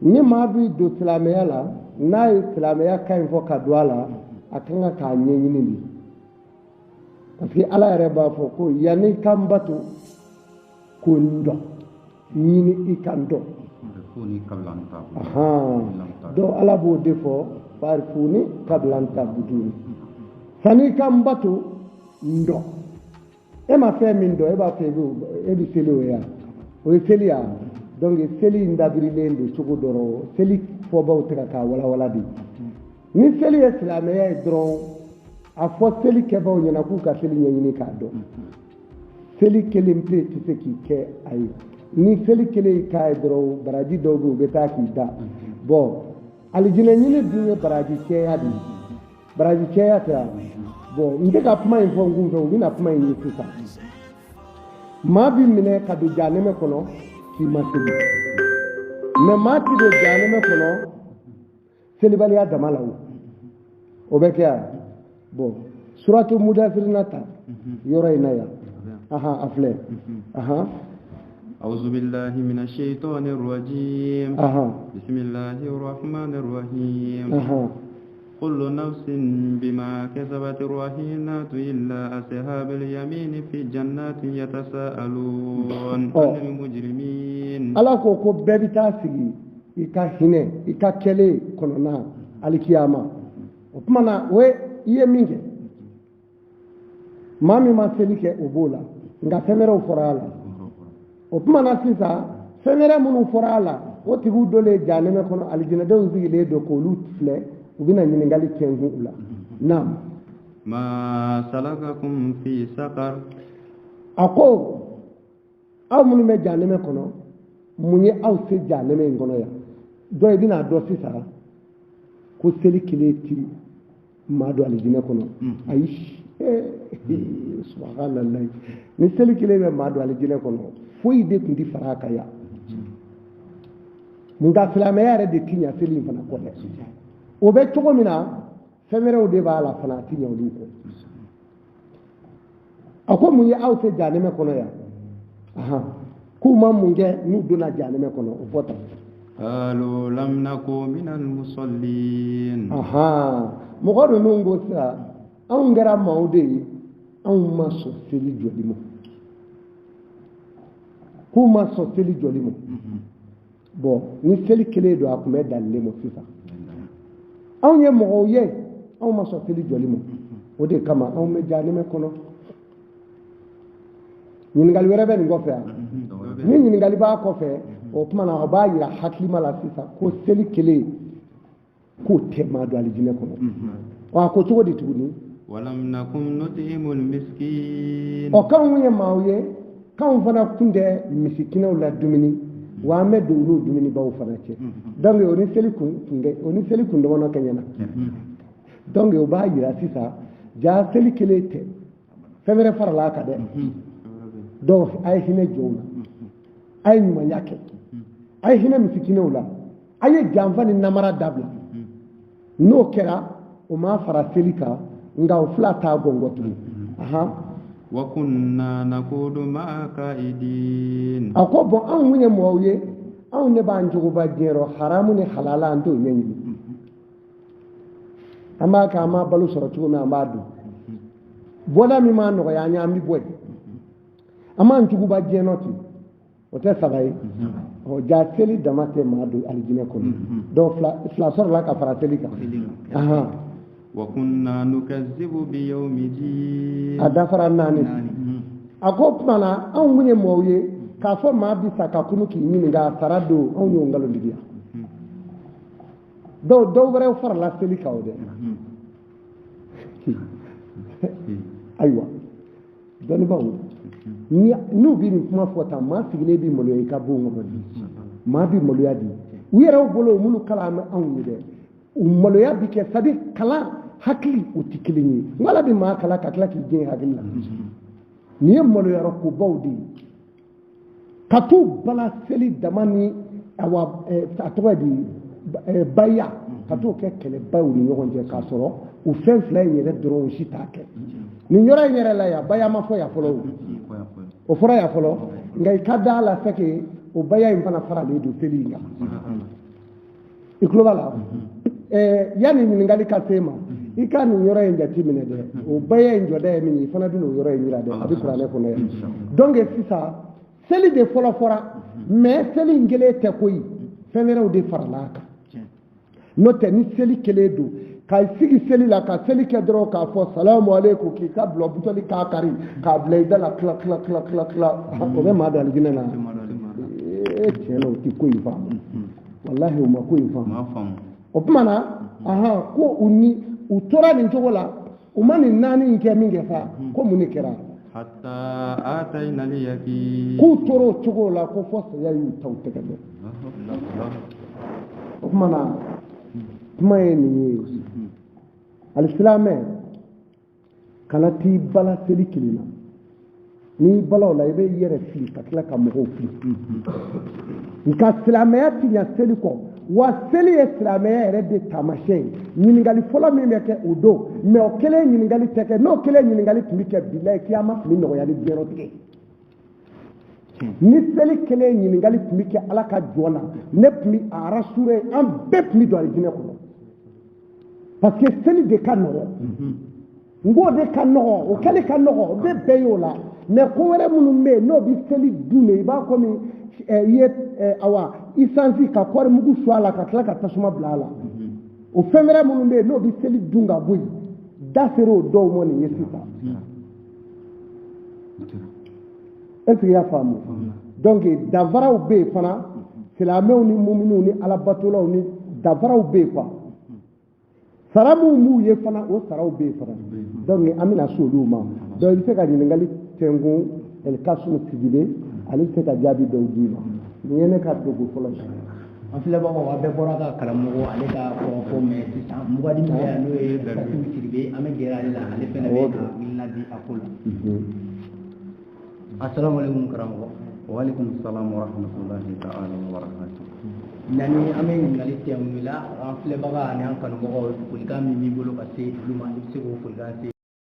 ni maa bi don silamɛya la n'a ye silamɛya ka ɲi fɔ ka don a la a kan ka k'a ɲɛɲini de parce que ala yɛrɛ b'a fɔ ko yanni ka n bato ko n dɔn ɲini i ka n dɔn donc ala b'o de fɔ farifuni kablan tabuduni sani ka n bato n dɔn e ma fɛn min dɔn e b'a fɔ e bɛ seli o ya o ye seli ya donc seli in dabirilen don cogo dɔrɔn seli fɔbaw tɛ ka k'a walawala de ni seli ye silamɛya ye dɔrɔn a fɔ seli kɛbaw ɲɛna k'u ka seli ɲɛɲini k'a dɔn seli kelen pe tɛ se k'i kɛ a ye ni seli kelen y'i k'a ye dɔrɔn baraji dɔw bɛ yen u bɛ taa k'i da bon alijinɛ ɲini dun ye baraji cɛya de ye baraji cɛya tɛ wa bon n tɛ ka kuma in fɔ n kun fɛ u bɛna kuma in ye sisan maa bi minɛ ka don jahanɛmɛ kɔnɔ k'i ma seli mais maa ti don jahanɛmɛ kɔnɔ selibaliya dama la o bɛ kɛ yan bon suratu mudasirina ta yɔrɔ in na yan a filɛ أعوذ بالله من الشيطان الرجيم بسم الله الرحمن الرحيم كل نفس بما كسبت رهينة إلا أصحاب اليمين في جنات يتساءلون عن المجرمين ala ko ko bɛɛ bɛ taa sigi i ka hinɛ i ka kɛle kɔnɔna alikiyama o tuma na o ye i ye min kɛ maa min ma seli kɛ o b'o la nka fɛn wɛrɛw fɔra a la o tuma na sisan fɛn wɛrɛ minnu fɔra a la o tigiw donnen jahanɛmɛ kɔnɔ alijinɛdenw sigilen don k'olu filɛ u bɛna ɲininkali kɛ n kun u la naam ما سلككم في سقر a ko aw minnu bɛ jahanɛmɛ kɔnɔ mun ye aw se jahanɛmɛ in kɔnɔ yan dɔ i bɛna dɔn sisan ko seli kelen ti maa don alijinɛ kɔnɔ ayi subhanallah ni seli kelen bɛ maa don alijinɛ kɔnɔ foyi de tun ti fara a kan yan nka silamɛya yɛrɛ de ti ɲɛ seli in fana kɔ dɛ o bɛ cogo min na fɛn wɛrɛw de b'a la fana a ti ɲɛ olu kɔ a ko mun ye aw se jahanɛmɛ kɔnɔ yan k'u ma mun kɛ n'u donna jahanɛmɛ kɔnɔ o fɔ tan قالوا لم نكن من المصلين mɔgɔ ninnu ko sisan anw kɛra maaw de ye anw ma sɔn seli jɔli ma k'u ma sɔn seli jɔli ma bon ni seli kelen don a tun bɛ dalilen ma sisan anw ye mɔgɔw ye anw ma sɔn seli jɔli ma o de kama anw bɛ jahanɛmɛ kɔnɔ ɲininkali wɛrɛ bɛ nin kɔfɛ yan ni ɲininkali b'a kɔfɛ o tuma na o b'a jira hakilima la sisan ko seli kelen k'o tɛ maa don alijinɛ kɔnɔ a ko cogo di tuguni ولم نكن نطعم المسكين k'anw ye maaw ye k'anw fana kun tɛ misikinɛw la dumuni wa an bɛ don olu dumunibaw fana cɛ donc o ni seli kun dɔgɔnɔ kɛ ɲɛna donc o b'a jira sisan jaa seli kelen tɛ fɛn wɛrɛ farala a kan dɛ donc a ye hinɛ jɔw la a ye ɲumanya kɛ a ye hinɛ misikinɛw la a ye janfa ni namara dabila n'o kɛra o ma fara seli kan nka o fila t'a gɔngɔ tugun وكنا نقود مع القائدين a ko bon anw mun ye mɔgɔw ye anw ne b'an jogoba diɲɛ rɔ haramu ni halala an t'o ɲɛɲini an b'a kɛ an m'a balo sɔrɔ cogo min an b'a dun bɔda min m'a nɔgɔya an ye an bɛ bɔ yen an m'an juguba diɲɛ nɔ ten o tɛ saba ye jaa seli dama tɛ maa don alijinɛ kɔnɔ donc fila sɔrɔla ka fara seli kan وكنا نكذب بيوم الدين a dafara naani a ko tuma na anw mun ye mɔgɔw ye k'a fɔ maa bi sa ka kunu k'i ɲininka a sara don anw y'o nkalontigiya dɔw wɛrɛw farala seli kan o dɛ ayiwa dɔnnibaw n'u bɛ nin kuma fɔ tan maa sigilen bɛ maloya i ka bon kɔnɔ di maa bɛ maloya di u yɛrɛw bolo minnu kalan bɛ anw ye dɛ u maloya bi kɛ c'est à dire kalan hakili o tɛ kelen ye n ala bɛ maa kalan ka tila k'i diɲɛ hakili la nin ye maloyara kobaw de ye ka t'u bala seli dama ni a tɔgɔ di baya ka t'o kɛ kɛlɛbaw ni ɲɔgɔn cɛ k'a sɔrɔ u fɛn fila in yɛrɛ dɔrɔn si t'a kɛ nin yɔrɔ in yɛrɛ la yan baya ma fɔ yan fɔlɔ o fɔra yan fɔlɔ nka i ka da la fɛ ke o baya in fana faralen don seli in kan i tulo b'a la yanni ɲininkali ka se ma i ka nin yɔrɔ in jate minɛ dɛ o bɛɛ ye n jɔda ye min ye i fana bɛ n'o yɔrɔ in yira dɛ a bɛ kuranɛ kɔnɔ yan donc sisan seli de fɔlɔ fɔra mais seli in kelen tɛ koyi fɛn wɛrɛw de farala a kan n'o tɛ ni seli kelen don ka sigi seli la ka seli kɛ dɔrɔn k'a fɔ salamu aleykum k'i ka bila butɔli k'a kari k'a bila i da la tila o bɛ maa da alijinɛ na tiɲɛ na o tɛ ko in faamu walahi o ma ko in faamu o tuma na ko u tora nin cogo la u ma nin naani in kɛ min kɛ sa ko mun de kɛra hatta atayna al-yaqin k'u tora o cogo la ko fɔ saya y'u ta u tɛgɛ dɛ o tuma na kuma ye nin ye alisilamɛ kana t'i bala seli kelen na n'i bala o la i bɛ i yɛrɛ fili ka tila ka mɔgɔw fili nka silamɛya ti ɲa seli kɔ wa seli ye silamɛya yɛrɛ de taamasiyɛn ye ɲininkali fɔlɔ min bɛ kɛ o don mais o kelen ɲininkali tɛ kɛ n'o kelen ɲininkali tun bɛ kɛ bilayi kiyama tun bɛ nɔgɔya ni diɲɛlatigɛ ni seli kelen ɲininkali tun bɛ kɛ ala ka jɔn na ne tun bɛ a rassuré an bɛɛ tun bɛ don alijinɛ kɔnɔ parce que seli de ka nɔgɔn n k'o de ka nɔgɔn o kɛli ka nɔgɔn o bɛ bɛɛ y'o la mais ko wɛrɛ minnu bɛ yen n'o bɛ seli dun de i b'a komi i ye isansi ka kɔɔri mugu su a la ka tila ka tasuma bila a la o fɛn wɛrɛ minnu bɛ yen n'o bɛ seli dun ka bɔ yen da sera o dɔw ma nin ye sisan est-ce que i y'a faamu donc danfaraw bɛ yen fana silamɛw ni muminunw ni alabatolaw ni danfaraw bɛ yen quoi sara min b'u ye fana o saraw bɛ yen fana donc an bɛna se olu ma donc i bɛ se ka ɲininkali tɛnkun Elkasum Sidibe ale bɛ se ka jaabi dɔw d'i ma nin ye ne ka dogo fɔlɔ ye. an filɛbagaw a bɛɛ bɔra ka karamɔgɔ ale ka kɔrɔfɔ mɛn sisan Mugadi min bɛ yan n'o ye Elkasum Sidibe an bɛ gɛrɛ ale la ale fana bɛ ka hakilina di a ko la. Assalamualaikum karamɔgɔ. Waalaikum salam wa rahmatullahi ta'ala wa barakatuh. Nani an bɛ ɲininkali tɛnkun la an filɛbaga ani an kanubagaw folikan min b'i bolo ka se olu ma i bɛ se k'o folikan se